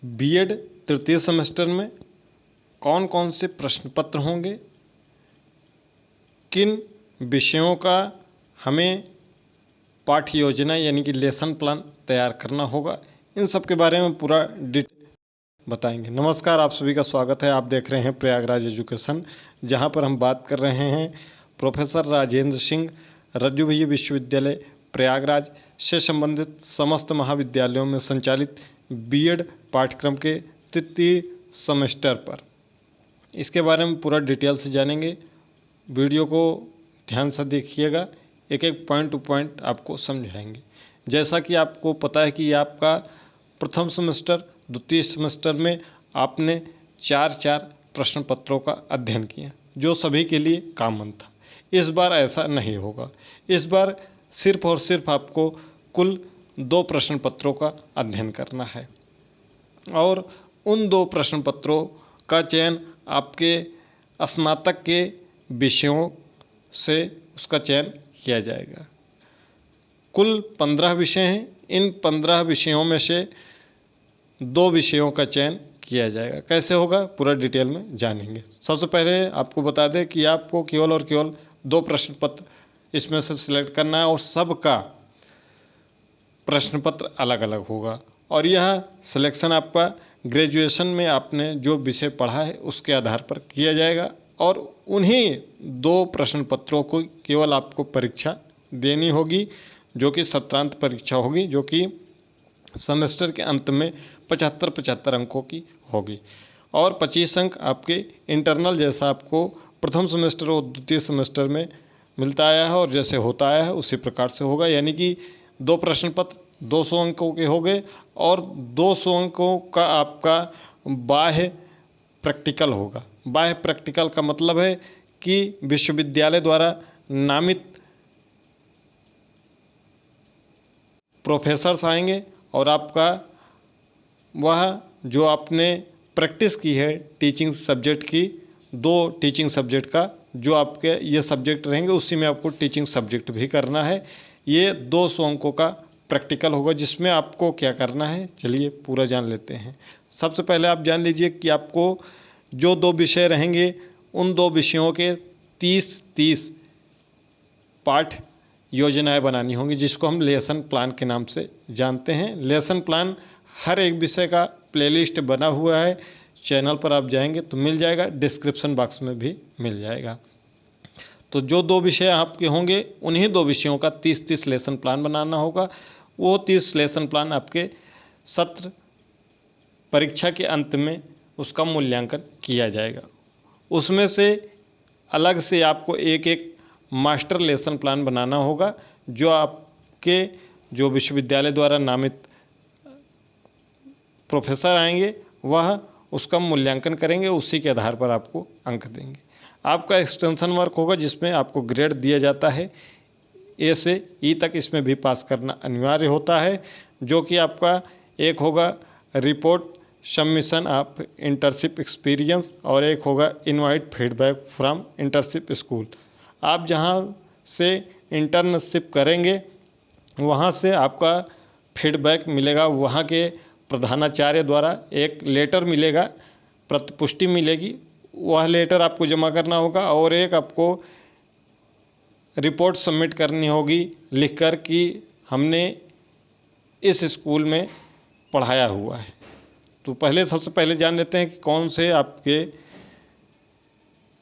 BEd तृतीय semester में कौन कौन से प्रश्न पत्र होंगे, किन विषयों का हमें पाठ्य योजना यानी कि लेसन प्लान तैयार करना होगा, इन सब के बारे में पूरा डिटेल बताएंगे। नमस्कार, आप सभी का स्वागत है। आप देख रहे हैं प्रयागराज एजुकेशन, जहां पर हम बात कर रहे हैं प्रोफेसर राजेंद्र सिंह रज्जुभय्या विश्वविद्यालय प्रयागराज से संबंधित समस्त महाविद्यालयों में संचालित बीएड पाठ्यक्रम के तृतीय सेमेस्टर पर। इसके बारे में पूरा डिटेल से जानेंगे। वीडियो को ध्यान से देखिएगा, एक एक पॉइंट टू पॉइंट आपको समझाएंगे। जैसा कि आपको पता है कि आपका प्रथम सेमेस्टर द्वितीय सेमेस्टर में आपने चार प्रश्न पत्रों का अध्ययन किया, जो सभी के लिए कॉमन था। इस बार ऐसा नहीं होगा। इस बार सिर्फ और सिर्फ आपको कुल 2 प्रश्न पत्रों का अध्ययन करना है और उन 2 प्रश्न पत्रों का चयन आपके स्नातक के विषयों से उसका चयन किया जाएगा। कुल 15 विषय हैं। इन 15 विषयों में से 2 विषयों का चयन किया जाएगा। कैसे होगा पूरा डिटेल में जानेंगे। सबसे पहले आपको बता दें कि आपको केवल और केवल 2 प्रश्न पत्र इसमें से सिलेक्ट करना है और सबका प्रश्न पत्र अलग अलग होगा और यह सिलेक्शन आपका ग्रेजुएशन में आपने जो विषय पढ़ा है उसके आधार पर किया जाएगा और उन्हीं 2 प्रश्न पत्रों को केवल आपको परीक्षा देनी होगी, जो कि सत्रांत परीक्षा होगी, जो कि सेमेस्टर के अंत में 75 अंकों की होगी और 25 अंक आपके इंटरनल, जैसा आपको प्रथम सेमेस्टर और द्वितीय सेमेस्टर में मिलता आया है और जैसे होता आया है उसी प्रकार से होगा। यानी कि 2 प्रश्न पत्र 200 अंकों के हो गए और 200 अंकों का आपका बाह्य प्रैक्टिकल होगा। बाह्य प्रैक्टिकल का मतलब है कि विश्वविद्यालय द्वारा नामित प्रोफेसर्स आएंगे और आपका वह जो आपने प्रैक्टिस की है टीचिंग सब्जेक्ट की, 2 टीचिंग सब्जेक्ट का जो आपके ये सब्जेक्ट रहेंगे उसी में आपको टीचिंग सब्जेक्ट भी करना है। ये 200 अंकों का प्रैक्टिकल होगा, जिसमें आपको क्या करना है चलिए पूरा जान लेते हैं। सबसे पहले आप जान लीजिए कि आपको जो 2 विषय रहेंगे उन 2 विषयों के 30 पाठ योजनाएं बनानी होंगी, जिसको हम लेसन प्लान के नाम से जानते हैं। लेसन प्लान हर एक विषय का प्लेलिस्ट बना हुआ है, चैनल पर आप जाएंगे तो मिल जाएगा, डिस्क्रिप्शन बॉक्स में भी मिल जाएगा। तो जो 2 विषय आपके होंगे उन्हीं 2 विषयों का 30 लेसन प्लान बनाना होगा। वो 30 लेसन प्लान आपके सत्र परीक्षा के अंत में उसका मूल्यांकन किया जाएगा। उसमें से अलग से आपको एक मास्टर लेसन प्लान बनाना होगा, जो आपके जो विश्वविद्यालय द्वारा नामित प्रोफेसर आएंगे वह उसका मूल्यांकन करेंगे, उसी के आधार पर आपको अंक देंगे। आपका एक्सटेंशन वर्क होगा, जिसमें आपको ग्रेड दिया जाता है। ए से ई तक इसमें भी पास करना अनिवार्य होता है, जो कि आपका एक होगा report submission of internship experience और एक होगा invite feedback from internship school. आप जहां से इंटर्नशिप करेंगे वहां से आपका फीडबैक मिलेगा, वहां के प्रधानाचार्य द्वारा एक लेटर मिलेगा, प्रतिपुष्टि मिलेगी। वह लेटर आपको जमा करना होगा और एक आपको रिपोर्ट सबमिट करनी होगी लिखकर कि हमने इस स्कूल में पढ़ाया हुआ है। तो सबसे पहले जान लेते हैं कि कौन से आपके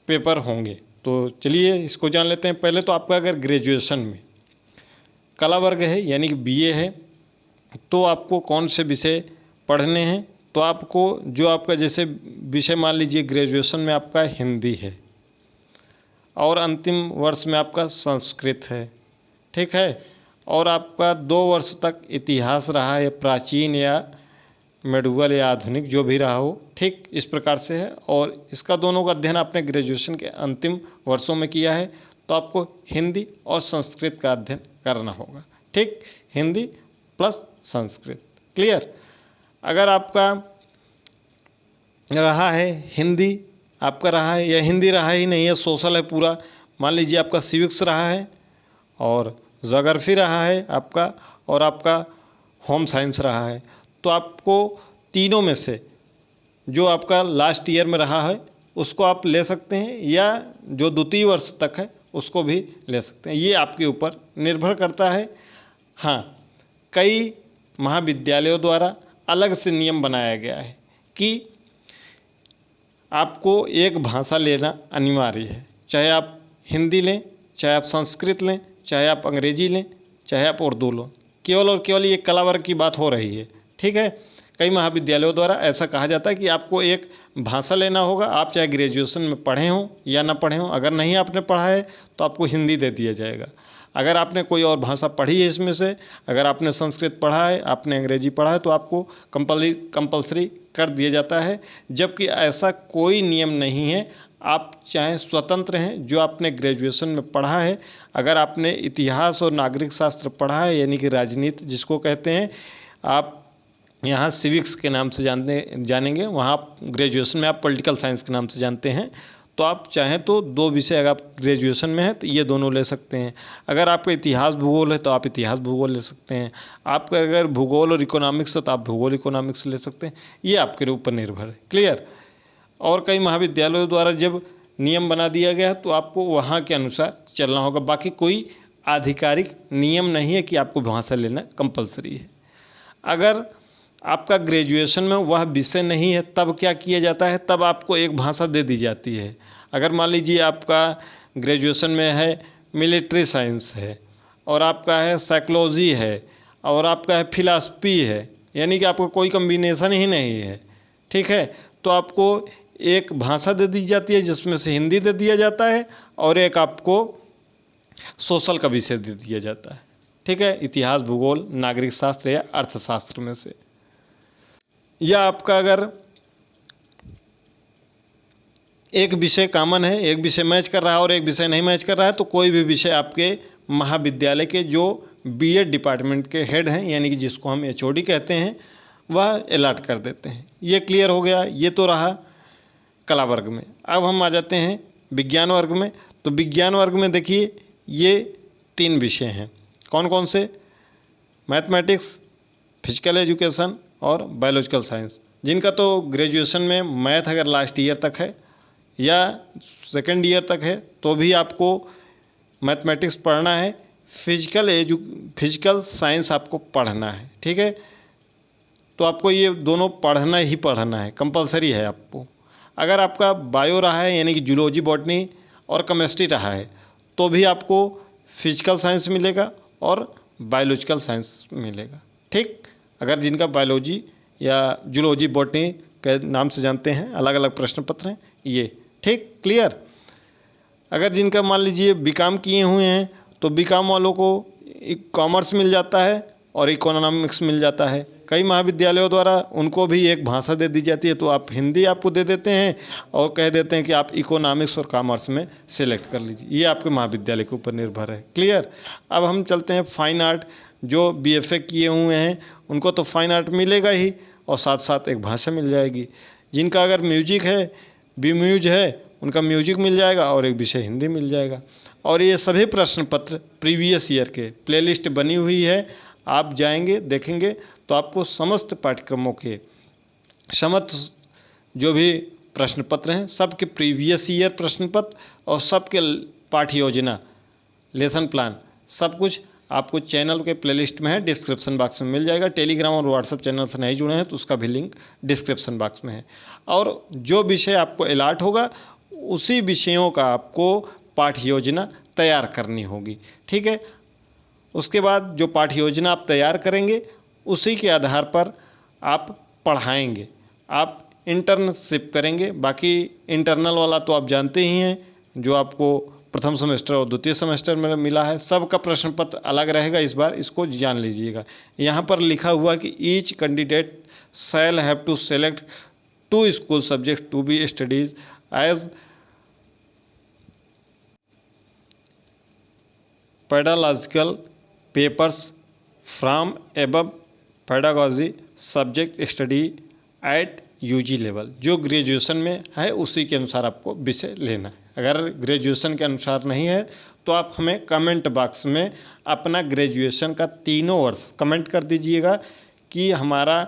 पेपर होंगे। तो चलिए इसको जान लेते हैं। पहले तो आपका अगर ग्रेजुएशन में कला वर्ग है यानी कि बीए है, तो आपको कौन से विषय पढ़ने हैं। तो आपको जो आपका जैसे विषय मान लीजिए ग्रेजुएशन में आपका हिंदी है और अंतिम वर्ष में आपका संस्कृत है, ठीक है, और आपका 2 वर्ष तक इतिहास रहा है, प्राचीन या मेडुअल या आधुनिक जो भी रहा हो, ठीक इस प्रकार से है। और इसका दोनों का अध्ययन आपने ग्रेजुएशन के अंतिम वर्षों में किया है, तो आपको हिंदी और संस्कृत का अध्ययन करना होगा, ठीक, हिंदी प्लस संस्कृत। क्लियर। अगर आपका रहा है हिंदी, आपका रहा है या हिंदी रहा ही नहीं है, सोशल है पूरा, मान लीजिए आपका सिविक्स रहा है और ज्योग्राफी रहा है आपका और आपका होम साइंस रहा है, तो आपको तीनों में से जो आपका लास्ट ईयर में रहा है उसको आप ले सकते हैं, या जो द्वितीय वर्ष तक है उसको भी ले सकते हैं, ये आपके ऊपर निर्भर करता है। हाँ, कई महाविद्यालयों द्वारा अलग से नियम बनाया गया है कि आपको एक भाषा लेना अनिवार्य है, चाहे आप हिंदी लें, चाहे आप संस्कृत लें, चाहे आप अंग्रेजी लें, चाहे आप उर्दू लो, केवल और केवल ये कला वर्ग की बात हो रही है। ठीक है, कई महाविद्यालयों द्वारा ऐसा कहा जाता है कि आपको एक भाषा लेना होगा, आप चाहे ग्रेजुएशन में पढ़े हों या ना पढ़े हों। अगर नहीं आपने पढ़ा है तो आपको हिंदी दे दिया जाएगा। अगर आपने कोई और भाषा पढ़ी है इसमें से, अगर आपने संस्कृत पढ़ा है, आपने अंग्रेजी पढ़ा है, तो आपको कंपलसरी कर दिया जाता है। जबकि ऐसा कोई नियम नहीं है, आप चाहे स्वतंत्र हैं। जो आपने ग्रेजुएशन में पढ़ा है, अगर आपने इतिहास और नागरिक शास्त्र पढ़ा है, यानी कि राजनीति जिसको कहते हैं, आप यहाँ सिविक्स के नाम से जानेंगे, वहाँ ग्रेजुएशन में आप पॉलिटिकल साइंस के नाम से जानते हैं। तो आप चाहें तो दो विषय अगर आप ग्रेजुएशन में हैं तो ये दोनों ले सकते हैं। अगर आपका इतिहास भूगोल है तो आप इतिहास भूगोल ले सकते हैं। आपका अगर भूगोल और इकोनॉमिक्स है तो आप भूगोल इकोनॉमिक्स ले सकते हैं। ये आपके ऊपर निर्भर है। क्लियर। और कई महाविद्यालयों द्वारा जब नियम बना दिया गया तो आपको वहाँ के अनुसार चलना होगा। बाकी कोई आधिकारिक नियम नहीं है कि आपको भाषा लेना कंपलसरी है। अगर आपका ग्रेजुएशन में वह विषय नहीं है तब क्या किया जाता है, तब आपको एक भाषा दे दी जाती है। अगर मान लीजिए आपका ग्रेजुएशन में है मिलिट्री साइंस है, और आपका है साइकोलॉजी है, और आपका है फिलॉसफी है, यानी कि आपका कोई कम्बिनेशन ही नहीं है, ठीक है, तो आपको एक भाषा दे दी जाती है जिसमें से हिंदी दे दिया जाता है, और एक आपको सोशल का विषय दे दिया जाता है। ठीक है, इतिहास, भूगोल, नागरिक शास्त्र या अर्थशास्त्र में से। या आपका अगर एक विषय कॉमन है, एक विषय मैच कर रहा है और एक विषय नहीं मैच कर रहा है, तो कोई भी विषय आपके महाविद्यालय के जो बीएड डिपार्टमेंट के हेड हैं, यानी कि जिसको हम एचओडी कहते हैं, वह अलॉट कर देते हैं। ये क्लियर हो गया। ये तो रहा कला वर्ग में। अब हम आ जाते हैं विज्ञान वर्ग में। तो विज्ञान वर्ग में देखिए ये 3 विषय हैं। कौन कौन से? मैथमेटिक्स, फिजिकल एजुकेशन और बायोलॉजिकल साइंस, जिनका तो ग्रेजुएशन में मैथ अगर लास्ट ईयर तक है या सेकेंड ईयर तक है तो भी आपको मैथमेटिक्स पढ़ना है, फिजिकल साइंस आपको पढ़ना है। ठीक है, तो आपको ये दोनों पढ़ना ही पढ़ना है, कंपलसरी है आपको। अगर आपका बायो रहा है, यानी कि जूलॉजी, बॉटनी और केमिस्ट्री रहा है, तो भी आपको फिजिकल साइंस मिलेगा और बायोलॉजिकल साइंस मिलेगा। ठीक, अगर जिनका बायोलॉजी या जूलॉजी, बॉटनी के नाम से जानते हैं, अलग अलग प्रश्न पत्र हैं ये। ठीक, क्लियर। अगर जिनका मान लीजिए बीकॉम किए हुए हैं तो बीकॉम वालों को कॉमर्स मिल जाता है और इकोनॉमिक्स मिल जाता है। कई महाविद्यालयों द्वारा उनको भी एक भाषा दे दी जाती है, तो आप हिंदी आपको दे देते हैं और कह देते हैं कि आप इकोनॉमिक्स और कॉमर्स में सेलेक्ट कर लीजिए। ये आपके महाविद्यालय के ऊपर निर्भर है। क्लियर। अब हम चलते हैं फाइन आर्ट। जो बीएफए किए हुए हैं उनको तो फाइन आर्ट मिलेगा ही, और साथ साथ एक भाषा मिल जाएगी। जिनका अगर म्यूजिक है, बी म्यूज है, उनका म्यूजिक मिल जाएगा और एक विषय हिंदी मिल जाएगा। और ये सभी प्रश्न पत्र प्रीवियस ईयर के प्लेलिस्ट बनी हुई है, आप जाएंगे देखेंगे तो आपको समस्त पाठ्यक्रमों के समस्त जो भी प्रश्न पत्र हैं सबके प्रीवियस ईयर प्रश्न पत्र और सबके पाठ्य योजना, लेसन प्लान, सब कुछ आपको चैनल के प्लेलिस्ट में है, डिस्क्रिप्शन बॉक्स में मिल जाएगा। टेलीग्राम और व्हाट्सएप चैनल से नहीं जुड़े हैं तो उसका भी लिंक डिस्क्रिप्शन बॉक्स में है। और जो विषय आपको अलॉट होगा उसी विषयों का आपको पाठ्य योजना तैयार करनी होगी। ठीक है, उसके बाद जो पाठ्य योजना आप तैयार करेंगे उसी के आधार पर आप पढ़ाएंगे, आप इंटर्नशिप करेंगे। बाकी इंटरनल वाला तो आप जानते ही हैं, जो आपको प्रथम सेमेस्टर और द्वितीय सेमेस्टर में मिला है, सबका प्रश्न पत्र अलग रहेगा। इस बार इसको जान लीजिएगा। यहाँ पर लिखा हुआ कि each candidate shall have to select 2 school subject to be studies as pedagogical papers from above pedagogy subject study at UG level. जो ग्रेजुएशन में है उसी के अनुसार आपको विषय लेना है। अगर ग्रेजुएशन के अनुसार नहीं है तो आप हमें कमेंट बॉक्स में अपना ग्रेजुएशन का तीनों वर्ष कमेंट कर दीजिएगा कि हमारा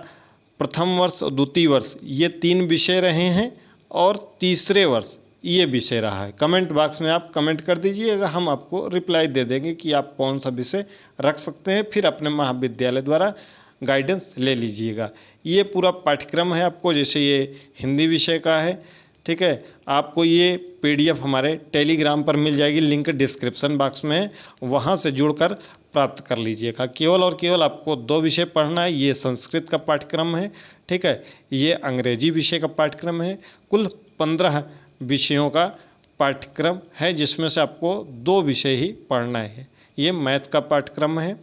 प्रथम वर्ष और द्वितीय वर्ष ये 3 विषय रहे हैं और तीसरे वर्ष ये विषय रहा है। कमेंट बॉक्स में आप कमेंट कर दीजिएगा, हम आपको रिप्लाई दे देंगे कि आप कौन सा विषय रख सकते हैं, फिर अपने महाविद्यालय द्वारा गाइडेंस ले लीजिएगा। ये पूरा पाठ्यक्रम है आपको, जैसे ये हिंदी विषय का है, ठीक है। आपको ये PDF हमारे टेलीग्राम पर मिल जाएगी, लिंक डिस्क्रिप्शन बॉक्स में है, वहाँ से जुड़कर प्राप्त कर लीजिएगा। केवल और केवल आपको 2 विषय पढ़ना है। ये संस्कृत का पाठ्यक्रम है, ठीक है, ये अंग्रेजी विषय का पाठ्यक्रम है। कुल 15 विषयों का पाठ्यक्रम है, जिसमें से आपको 2 विषय ही पढ़ना है। ये मैथ का पाठ्यक्रम है।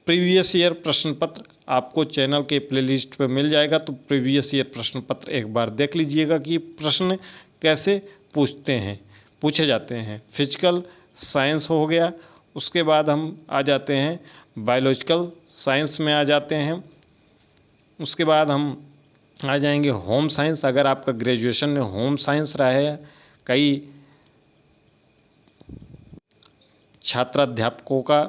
प्रीवियस ईयर प्रश्न पत्र आपको चैनल के प्लेलिस्ट पर मिल जाएगा, तो प्रीवियस ईयर प्रश्न पत्र एक बार देख लीजिएगा कि प्रश्न कैसे पूछे जाते हैं। फिजिकल साइंस हो गया, उसके बाद हम आ जाते हैं बायोलॉजिकल साइंस में आ जाते हैं। उसके बाद हम आ जाएंगे होम साइंस। अगर आपका ग्रेजुएशन में होम साइंस रहा है, कई छात्राध्यापकों का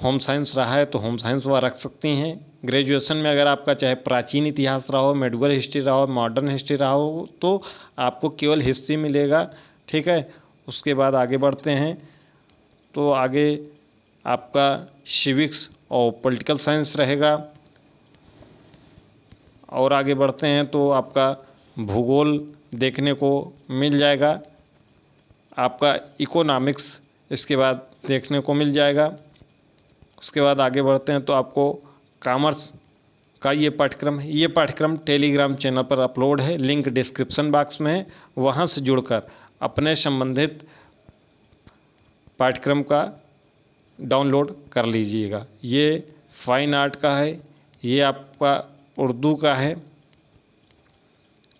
होम साइंस रहा है तो होम साइंस वह रख सकती हैं। ग्रेजुएशन में अगर आपका चाहे प्राचीन इतिहास रहा हो, मेडिवल हिस्ट्री रहा हो, मॉडर्न हिस्ट्री रहा हो, तो आपको केवल हिस्ट्री मिलेगा, ठीक है। उसके बाद आगे बढ़ते हैं तो आगे आपका सिविक्स और पॉलिटिकल साइंस रहेगा। और आगे बढ़ते हैं तो आपका भूगोल देखने को मिल जाएगा, आपका इकोनॉमिक्स इसके बाद देखने को मिल जाएगा। उसके बाद आगे बढ़ते हैं तो आपको कॉमर्स का ये पाठ्यक्रम है। ये पाठ्यक्रम टेलीग्राम चैनल पर अपलोड है, लिंक डिस्क्रिप्शन बॉक्स में है, वहाँ से जुड़कर अपने संबंधित पाठ्यक्रम का डाउनलोड कर लीजिएगा। ये फाइन आर्ट का है, ये आपका उर्दू का है,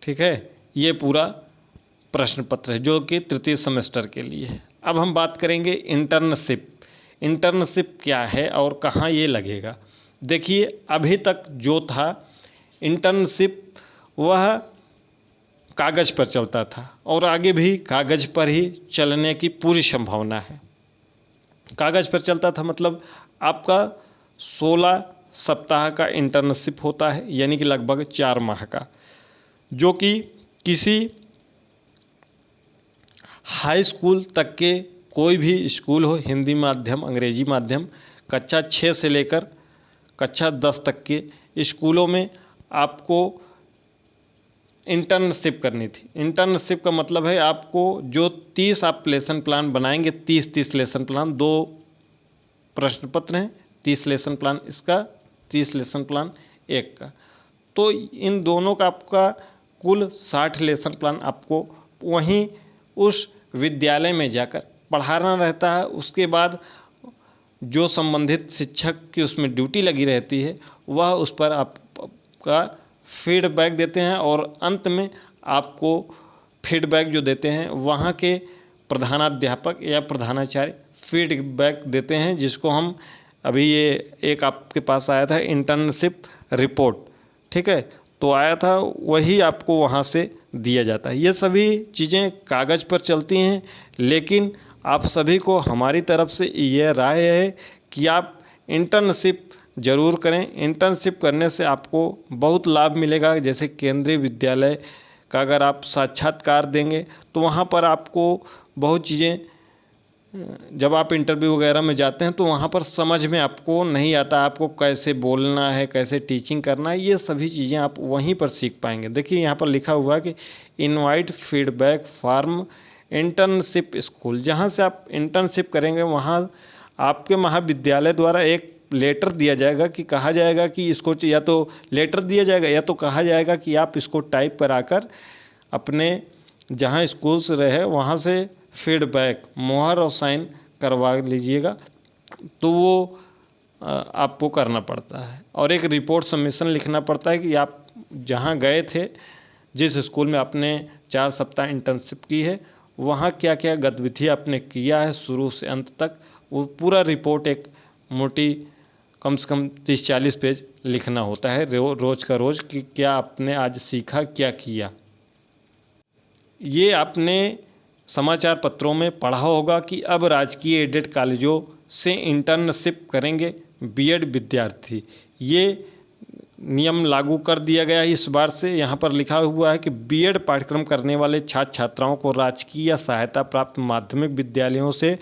ठीक है। ये पूरा प्रश्न पत्र है जो कि तृतीय सेमेस्टर के लिए है। अब हम बात करेंगे इंटर्नशिप। इंटर्नशिप क्या है और कहाँ ये लगेगा। देखिए, अभी तक जो था इंटर्नशिप वह कागज़ पर चलता था और आगे भी कागज़ पर ही चलने की पूरी संभावना है। कागज़ पर चलता था मतलब आपका 16 सप्ताह का इंटर्नशिप होता है, यानी कि लगभग 4 माह का, जो कि किसी हाई स्कूल तक के कोई भी स्कूल हो, हिंदी माध्यम, अंग्रेजी माध्यम, कक्षा 6 से लेकर कक्षा 10 तक के स्कूलों में आपको इंटर्नशिप करनी थी। इंटर्नशिप का मतलब है आपको जो 30 आप लेसन प्लान बनाएंगे, 30 लेसन प्लान, 2 प्रश्न पत्र हैं, 30 लेसन प्लान इसका, 30 लेसन प्लान एक का, तो इन दोनों का आपका कुल 60 लेसन प्लान आपको वहीं उस विद्यालय में जाकर पढ़ाना रहता है। उसके बाद जो संबंधित शिक्षक की उसमें ड्यूटी लगी रहती है वह उस पर आपका फीडबैक देते हैं और अंत में आपको फीडबैक जो देते हैं वहाँ के प्रधानाध्यापक या प्रधानाचार्य फीडबैक देते हैं, जिसको हम अभी ये एक आपके पास आया था इंटर्नशिप रिपोर्ट, ठीक है, तो आया था, वही आपको वहाँ से दिया जाता है। ये सभी चीज़ें कागज़ पर चलती हैं, लेकिन आप सभी को हमारी तरफ से ये राय है कि आप इंटर्नशिप ज़रूर करें। इंटर्नशिप करने से आपको बहुत लाभ मिलेगा। जैसे केंद्रीय विद्यालय का अगर आप साक्षात्कार देंगे तो वहाँ पर आपको बहुत चीज़ें, जब आप इंटरव्यू वगैरह में जाते हैं तो वहाँ पर समझ में आपको नहीं आता, आपको कैसे बोलना है, कैसे टीचिंग करना है, ये सभी चीज़ें आप वहीं पर सीख पाएंगे। देखिए यहाँ पर लिखा हुआ है कि invite feedback form internship school, जहाँ से आप इंटर्नशिप करेंगे वहाँ आपके महाविद्यालय द्वारा एक लेटर दिया जाएगा कि कहा जाएगा कि इसको, या तो लेटर दिया जाएगा या तो कहा जाएगा कि आप इसको टाइप कराकर अपने जहाँ स्कूल से रहे वहाँ से फीडबैक मोहर और साइन करवा लीजिएगा, तो वो आपको करना पड़ता है। और एक रिपोर्ट सबमिशन लिखना पड़ता है कि आप जहाँ गए थे, जिस स्कूल में आपने 4 सप्ताह इंटर्नशिप की है, वहाँ क्या क्या गतिविधि आपने किया है शुरू से अंत तक, वो पूरा रिपोर्ट एक मोटी कम से कम 30-40 पेज लिखना होता है रोज़ का रोज़ कि क्या आपने आज सीखा, क्या किया। ये आपने समाचार पत्रों में पढ़ा होगा कि अब राजकीय एडेड कॉलेजों से इंटर्नशिप करेंगे बीएड विद्यार्थी। ये नियम लागू कर दिया गया है इस बार से। यहाँ पर लिखा हुआ है कि बीएड पाठ्यक्रम करने वाले छात्र छात्राओं को राजकीय या सहायता प्राप्त माध्यमिक विद्यालयों से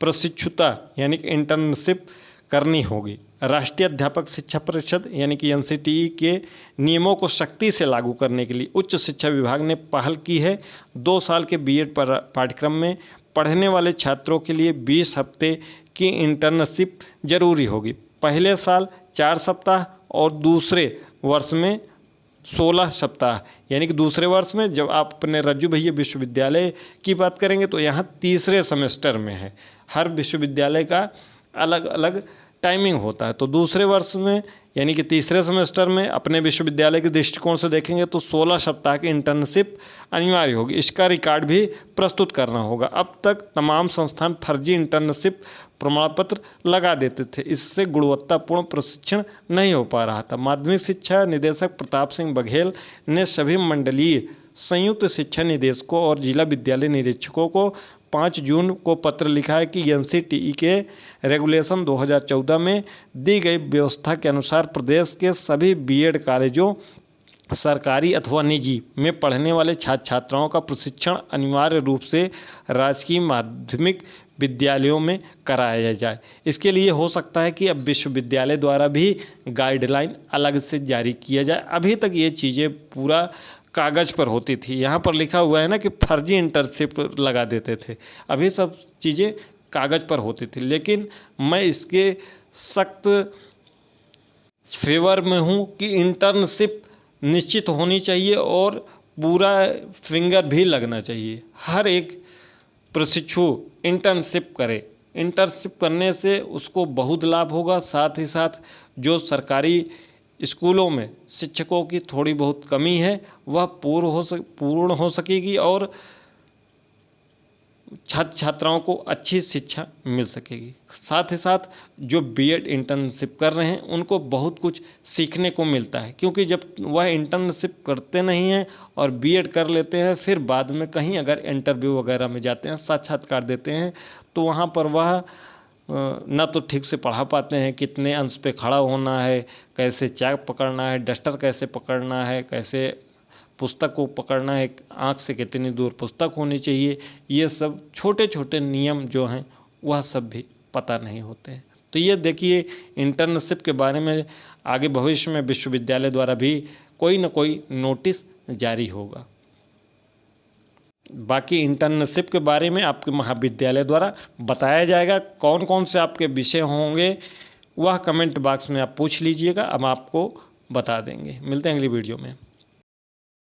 प्रशिक्षुता यानी कि इंटर्नशिप करनी होगी। राष्ट्रीय अध्यापक शिक्षा परिषद यानी कि एनसीटीई के नियमों को सख्ती से लागू करने के लिए उच्च शिक्षा विभाग ने पहल की है। 2 साल के बीएड पाठ्यक्रम में पढ़ने वाले छात्रों के लिए 20 हफ्ते की इंटर्नशिप जरूरी होगी। पहले साल 4 सप्ताह और दूसरे वर्ष में 16 सप्ताह, यानी कि दूसरे वर्ष में जब आप अपने रज्जू भैया विश्वविद्यालय की बात करेंगे तो यहाँ तीसरे सेमेस्टर में है। हर विश्वविद्यालय का अलग अलग टाइमिंग होता है। तो दूसरे वर्ष में यानी कि तीसरे सेमेस्टर में अपने विश्वविद्यालय के दृष्टिकोण से देखेंगे तो 16 सप्ताह की इंटर्नशिप अनिवार्य होगी। इसका रिकॉर्ड भी प्रस्तुत करना होगा। अब तक तमाम संस्थान फर्जी इंटर्नशिप प्रमाण पत्र लगा देते थे, इससे गुणवत्तापूर्ण प्रशिक्षण नहीं हो पा रहा था। माध्यमिक शिक्षा निदेशक प्रताप सिंह बघेल ने सभी मंडलीय संयुक्त शिक्षा निदेशकों और जिला विद्यालय निरीक्षकों को 5 जून को पत्र लिखा है कि एनसीटीई के रेगुलेशन 2014 में दी गई व्यवस्था के अनुसार प्रदेश के सभी बीएड कॉलेजों सरकारी अथवा निजी में पढ़ने वाले छात्र छात्राओं का प्रशिक्षण अनिवार्य रूप से राजकीय माध्यमिक विद्यालयों में कराया जाए। इसके लिए हो सकता है कि अब विश्वविद्यालय द्वारा भी गाइडलाइन अलग से जारी किया जाए। अभी तक ये चीज़ें पूरा कागज़ पर होती थी। यहाँ पर लिखा हुआ है ना कि फर्जी इंटर्नशिप लगा देते थे, अभी सब चीज़ें कागज़ पर होती थी। लेकिन मैं इसके सख्त फेवर में हूँ कि इंटर्नशिप निश्चित होनी चाहिए और पूरा फिंगर भी लगना चाहिए। हर एक प्रशिक्षु इंटर्नशिप करे। इंटर्नशिप करने से उसको बहुत लाभ होगा। साथ ही साथ जो सरकारी स्कूलों में शिक्षकों की थोड़ी बहुत कमी है वह पूर्ण हो सकेगी और छात्र छात्राओं को अच्छी शिक्षा मिल सकेगी। साथ ही साथ जो बीएड इंटर्नशिप कर रहे हैं उनको बहुत कुछ सीखने को मिलता है, क्योंकि जब वह इंटर्नशिप करते नहीं हैं और बीएड कर लेते हैं, फिर बाद में कहीं अगर इंटरव्यू वगैरह में जाते हैं, साक्षात्कार देते हैं, तो वहाँ पर वह ना तो ठीक से पढ़ा पाते हैं, कितने अंश पे खड़ा होना है, कैसे चाक पकड़ना है, डस्टर कैसे पकड़ना है, कैसे पुस्तक को पकड़ना है, आँख से कितनी दूर पुस्तक होनी चाहिए, ये सब छोटे छोटे नियम जो हैं वह सब भी पता नहीं होते हैं। तो ये देखिए इंटर्नशिप के बारे में आगे भविष्य में विश्वविद्यालय द्वारा भी कोई ना कोई नोटिस जारी होगा। बाकी इंटर्नशिप के बारे में आपके महाविद्यालय द्वारा बताया जाएगा। कौन कौन से आपके विषय होंगे वह कमेंट बॉक्स में आप पूछ लीजिएगा, हम आपको बता देंगे। मिलते हैं अगली वीडियो में।